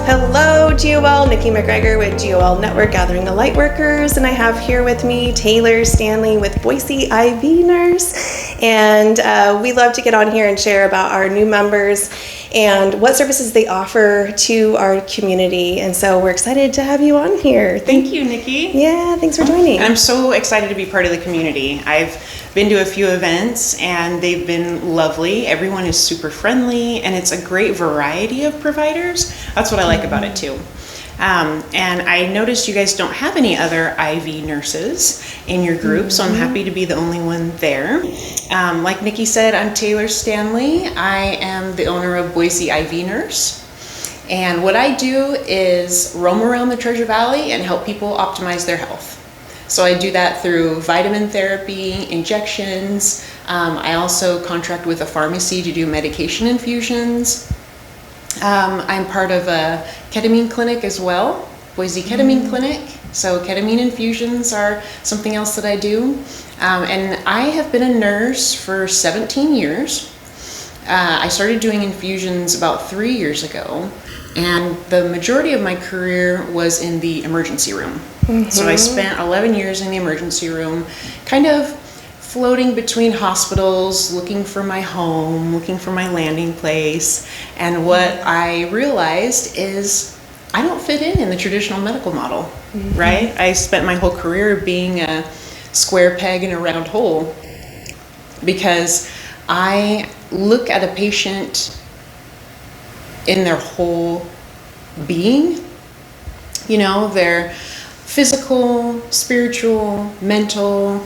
Hello, GOL. Nikki McGregor with GOL Network Gathering of Lightworkers, and I have here with me Taylor Stanley with Boise IV Nurse, and we love to get on here and share about our new members and what services they offer to our community, and so we're excited to have you on here. Thank you, Nikki. Yeah, thanks for joining. I'm so excited to be part of the community. I've been to a few events and they've been lovely. Everyone is super friendly and it's a great variety of providers. That's what I like about it too. And I noticed you guys don't have any other IV nurses in your group, so I'm happy to be the only one there. Like Nikki said, I'm Taylor Stanley. I am the owner of Boise IV Nurse. And what I do is roam around the Treasure Valley and help people optimize their health. So I do that through vitamin therapy, injections. I also contract with a pharmacy to do medication infusions. I'm part of a ketamine clinic as well, Boise Ketamine Clinic. So ketamine infusions are something else that I do. And I have been a nurse for 17 years. I started doing infusions about 3 years ago. And the majority of my career was in the emergency room. So I spent 11 years in the emergency room, kind of floating between hospitals, looking for my home, looking for my landing place. And what I realized is I don't fit in the traditional medical model, right? I spent my whole career being a square peg in a round hole because I look at a patient in their whole being, you know, their physical, spiritual, mental,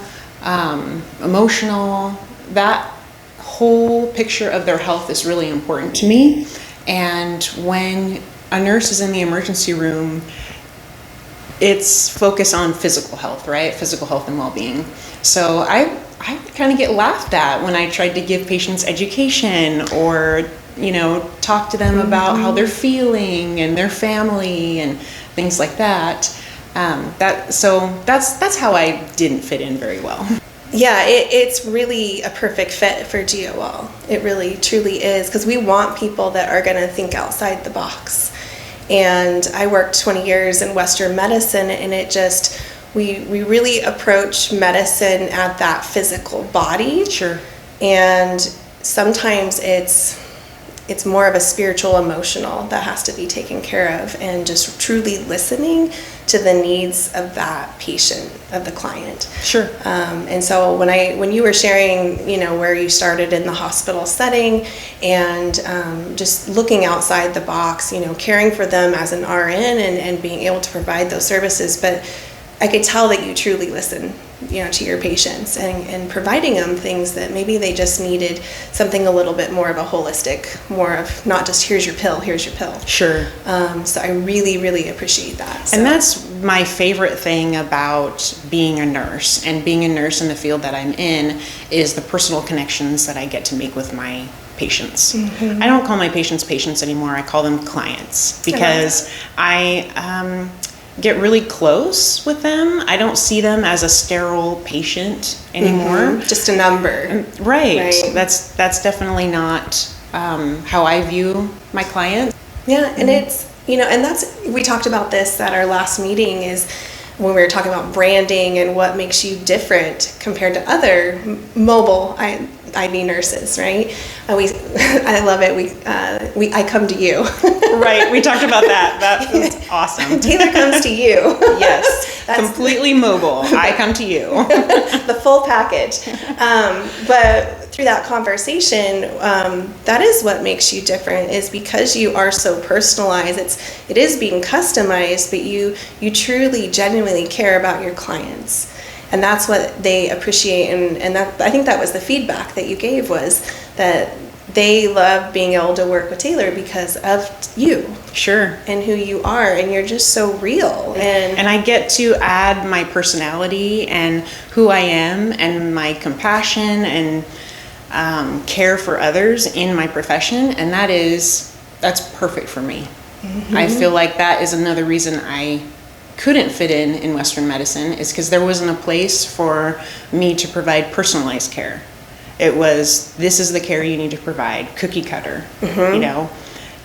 emotional. That whole picture of their health is really important to me. And when a nurse is in the emergency room, it's focused on physical health, right? Physical health and well-being. So I kind of get laughed at when I tried to give patients education or, you know, talk to them about how they're feeling and their family and things like that. So that's how I didn't fit in very well. Yeah, it's really a perfect fit for GOL. It really, truly is, because we want people that are going to think outside the box. And I worked 20 years in Western medicine, and it just, we really approach medicine at that physical body. Sure. And sometimes it's more of a spiritual, emotional that has to be taken care of, and just truly listening to the needs of that patient, of the client. Sure. And so when you were sharing, you know, where you started in the hospital setting and just looking outside the box, you know, caring for them as an RN and being able to provide those services, but I could tell that you truly listen, you know, to your patients and providing them things that maybe they just needed something a little bit more of a holistic, more of not just here's your pill. Sure. So I really, really appreciate that. So. And that's my favorite thing about being a nurse and being a nurse in the field that I'm in is the personal connections that I get to make with my patients. I don't call my patients anymore. I call them clients because I get really close with them. I don't see them as a sterile patient anymore. Just a number. Right. That's definitely not how I view my clients. Yeah, and it's, you know, and that's, we talked about this at our last meeting, is when we were talking about branding and what makes you different compared to other mobile IV nurses, right? I love it. I come to you. Right. We talked about that. That was awesome. Taylor comes to you. Yes. Completely mobile. I come to you. The full package. But through that conversation, that is what makes you different, is because you are so personalized. It is being customized, but you truly, genuinely care about your clients. And that's what they appreciate, and that, I think that was the feedback that you gave, was that they love being able to work with Taylor because of you. Sure. And who you are, and you're just so real. And I get to add my personality and who I am and my compassion and care for others in my profession, and that's perfect for me. I feel like that is another reason I couldn't fit in Western medicine, is because there wasn't a place for me to provide personalized care. It was, this is the care you need to provide, cookie cutter, you know.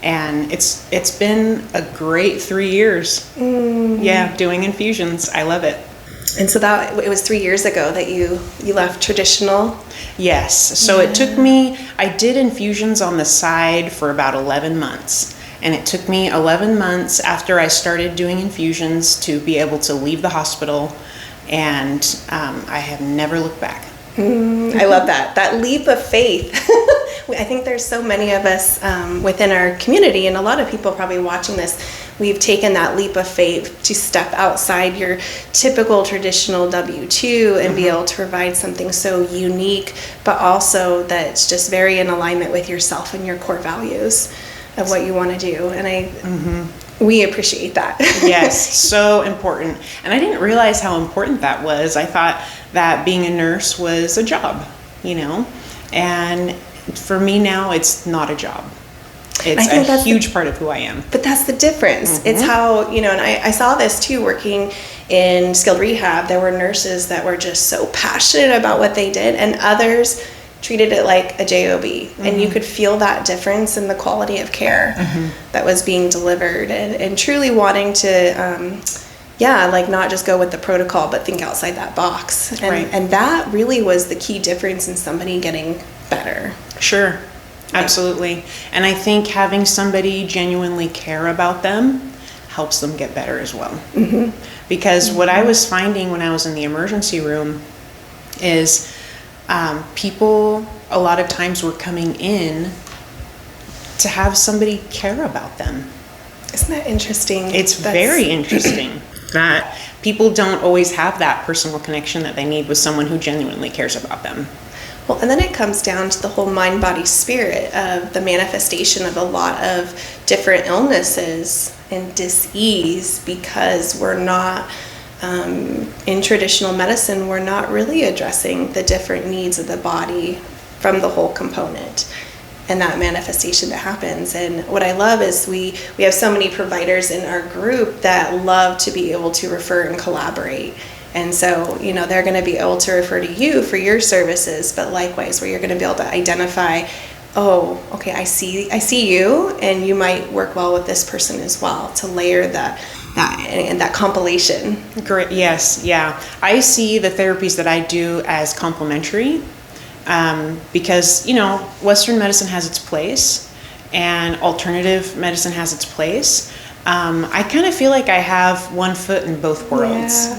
And it's been a great 3 years. Yeah, doing infusions. I love it. And so it was 3 years ago that you left traditional? Yes. So it took me, I did infusions on the side for about 11 months. And it took me 11 months after I started doing infusions to be able to leave the hospital. And I have never looked back. I love that leap of faith. I think there's so many of us within our community, and a lot of people probably watching this, we've taken that leap of faith to step outside your typical traditional W-2 and be able to provide something so unique, but also that's just very in alignment with yourself and your core values of what you want to do. And we appreciate that. Yes, so important. And I didn't realize how important that was. I thought that being a nurse was a job, and for me now it's not a job. It's a huge part of who I am. But that's the difference. It's how, and I saw this too working in skilled rehab. There were nurses that were just so passionate about what they did, and others treated it like a job, and you could feel that difference in the quality of care that was being delivered, and truly wanting to not just go with the protocol but think outside that box, and that really was the key difference in somebody getting better. Sure, absolutely. And I think having somebody genuinely care about them helps them get better as well. Because what I was finding when I was in the emergency room is people a lot of times were coming in to have somebody care about them. Isn't that interesting? It's very interesting that people don't always have that personal connection that they need with someone who genuinely cares about them. Well, and then it comes down to the whole mind, body, spirit of the manifestation of a lot of different illnesses and dis-ease, because we're not in traditional medicine, we're not really addressing the different needs of the body from the whole component and that manifestation that happens. And what I love is we have so many providers in our group that love to be able to refer and collaborate. And so, they're going to be able to refer to you for your services, but likewise, where you're going to be able to identify, oh, okay, I see you, and you might work well with this person as well, to layer that compilation. Great. Yes. Yeah. I see the therapies that I do as complementary, because, Western medicine has its place and alternative medicine has its place. I kind of feel like I have one foot in both worlds,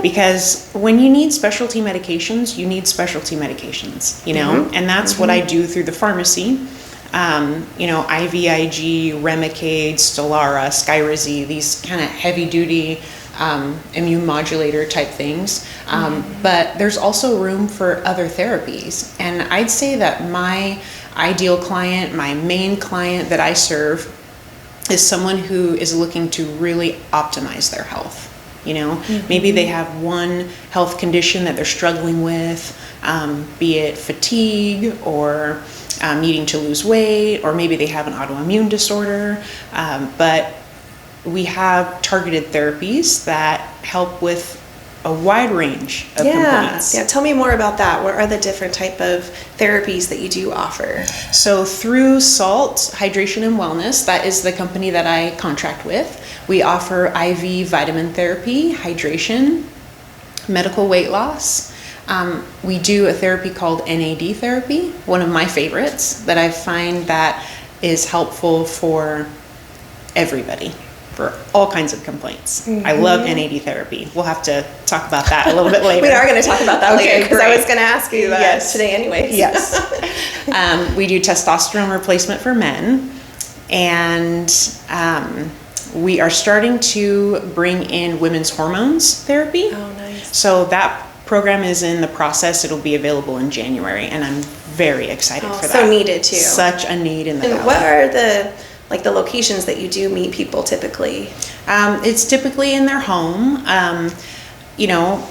because when you need specialty medications, you need specialty medications, and that's what I do through the pharmacy. IVIG, Remicade, Stelara, Skyrizi, these kind of heavy-duty immune modulator type things. But there's also room for other therapies. And I'd say that my ideal client, my main client that I serve, is someone who is looking to really optimize their health. Maybe they have one health condition that they're struggling with, be it fatigue or needing to lose weight, or maybe they have an autoimmune disorder, but we have targeted therapies that help with a wide range of complaints. Yeah, tell me more about that. What are the different type of therapies that you do offer? So through SALT, Hydration and Wellness, that is the company that I contract with. We offer IV vitamin therapy, hydration, medical weight loss. We do a therapy called NAD therapy, one of my favorites that I find that is helpful for everybody, for all kinds of complaints. I love NAD therapy. We'll have to talk about that a little bit later. We are going to talk about that later, because I was going to ask you that today anyways. Yes. We do testosterone replacement for men, and we are starting to bring in women's hormones therapy. Oh, nice. So that program is in the process. It'll be available in January, and I'm very excited for that. So needed too. Such a need in the valley. What are the locations that you do meet people typically? It's typically in their home.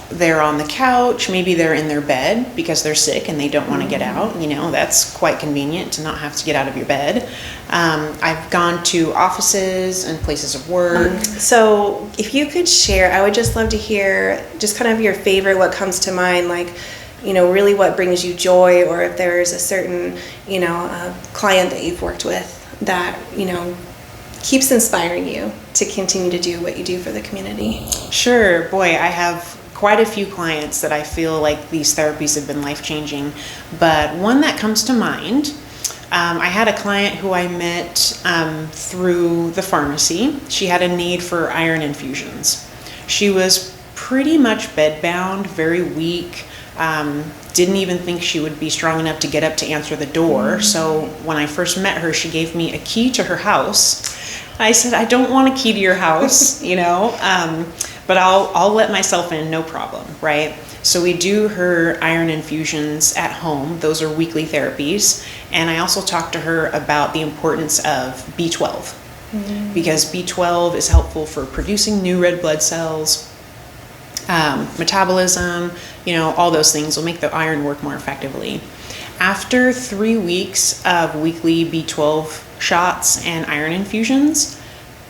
They're on the couch, maybe they're in their bed because they're sick and they don't want to get out. That's quite convenient to not have to get out of your bed. I've gone to offices and places of work. So if you could share, I would just love to hear just kind of your favorite, what comes to mind, really what brings you joy, or if there's a certain, client that you've worked with that, keeps inspiring you to continue to do what you do for the community? Sure. Boy, I have quite a few clients that I feel like these therapies have been life-changing, but one that comes to mind, I had a client who I met through the pharmacy. She had a need for iron infusions. She was pretty much bedbound, very weak, didn't even think she would be strong enough to get up to answer the door. So when I first met her, she gave me a key to her house. I said, I don't want a key to your house, but I'll let myself in, no problem, right? So we do her iron infusions at home. Those are weekly therapies. And I also talk to her about the importance of B12, because B12 is helpful for producing new red blood cells, metabolism, all those things will make the iron work more effectively. After 3 weeks of weekly B12 shots and iron infusions,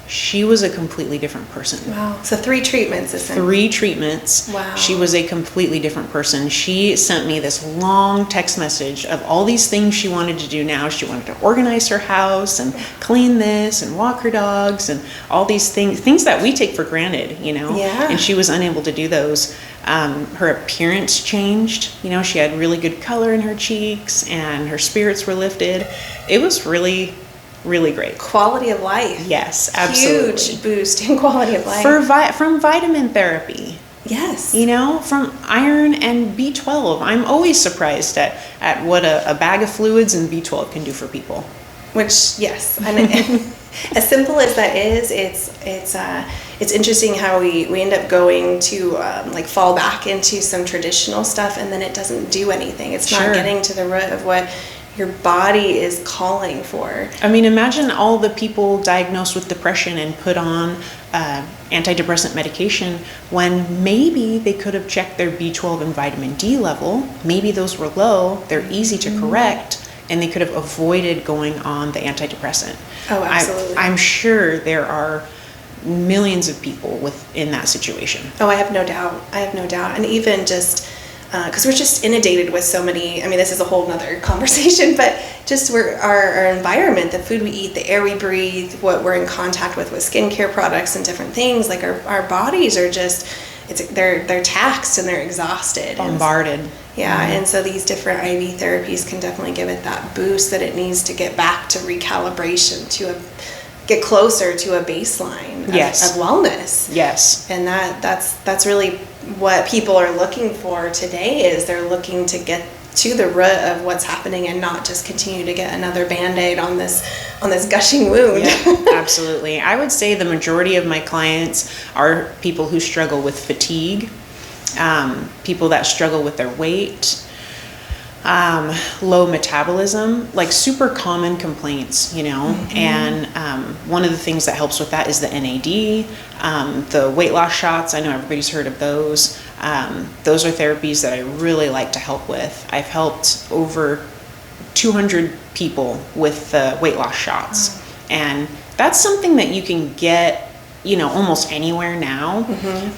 she was a completely different person. Wow. So 3 treatments, essentially. 3 treatments. Wow. She was a completely different person. She sent me this long text message of all these things she wanted to do now. She wanted to organize her house and clean this and walk her dogs and all these things that we take for granted, Yeah. And she was unable to do those. Her appearance changed. She had really good color in her cheeks and her spirits were lifted. It was really, really great. Quality of life. Yes, absolutely. Huge boost in quality of life. From vitamin therapy. Yes. From iron and B12. I'm always surprised at what a bag of fluids and B12 can do for people. Which, yes. And as simple as that is, it's interesting how we end up going to fall back into some traditional stuff, and then it doesn't do anything. It's Sure. not getting to the root of what your body is calling for. I mean, imagine all the people diagnosed with depression and put on antidepressant medication when maybe they could have checked their B12 and vitamin D level. Maybe those were low. They're easy to correct, and they could have avoided going on the antidepressant. Oh, absolutely. I'm sure there are millions of people in that situation. Oh, I have no doubt. And even just because we're just inundated with so many, this is a whole nother conversation, but just our environment, the food we eat, the air we breathe, what we're in contact with skincare products and different things, like our bodies are just, they're taxed and they're exhausted. Bombarded. And so these different IV therapies can definitely give it that boost that it needs to get back to recalibration, get closer to a baseline of wellness. Yes. And that's really what people are looking for today, is they're looking to get to the root of what's happening and not just continue to get another Band-Aid on this gushing wound. Yeah, absolutely. I would say the majority of my clients are people who struggle with fatigue, people that struggle with their weight, low metabolism, like super common complaints, and one of the things that helps with that is the NAD, the weight loss shots. I know everybody's heard of those. Those are therapies that I really like to help with. I've helped over 200 people with the weight loss shots. And that's something that you can get, almost anywhere now.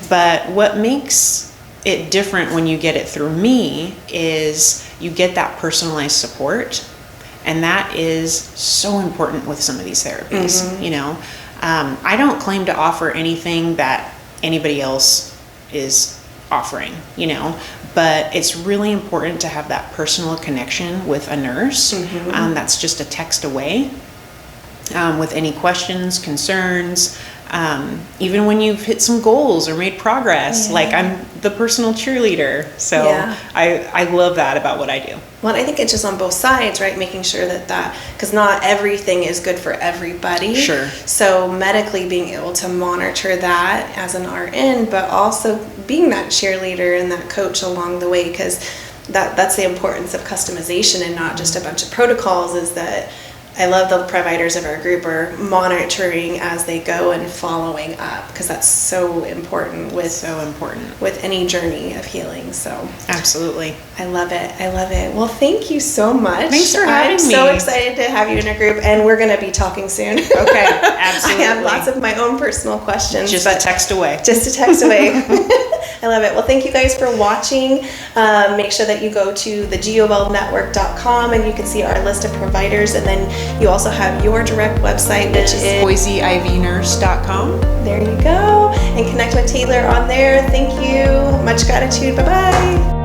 But what makes it different when you get it through me is you get that personalized support, and that is so important with some of these therapies. I don't claim to offer anything that anybody else is offering, but it's really important to have that personal connection with a nurse that's just a text away, with any questions, concerns, even when you've hit some goals or made progress. Like, I'm the personal cheerleader. So I love that about what I do. Well, I think it's just on both sides, right? Making sure that because not everything is good for everybody. Sure. So medically being able to monitor that as an RN, but also being that cheerleader and that coach along the way, because that's the importance of customization and not just a bunch of protocols, is that I love the providers of our group are monitoring as they go and following up, because that's so important with any journey of healing. So absolutely, I love it. Well, thank you so much. Thanks for having me. I'm so excited to have you in a group, and we're going to be talking soon. Okay, absolutely. I have lots of my own personal questions. Just a text away. I love it. Well, thank you guys for watching. Make sure that you go to thegolnetwork.com and you can see our list of providers. And then you also have your direct website, which is BoiseIVNurse.com. There you go. And connect with Taylor on there. Thank you. Much gratitude. Bye-bye.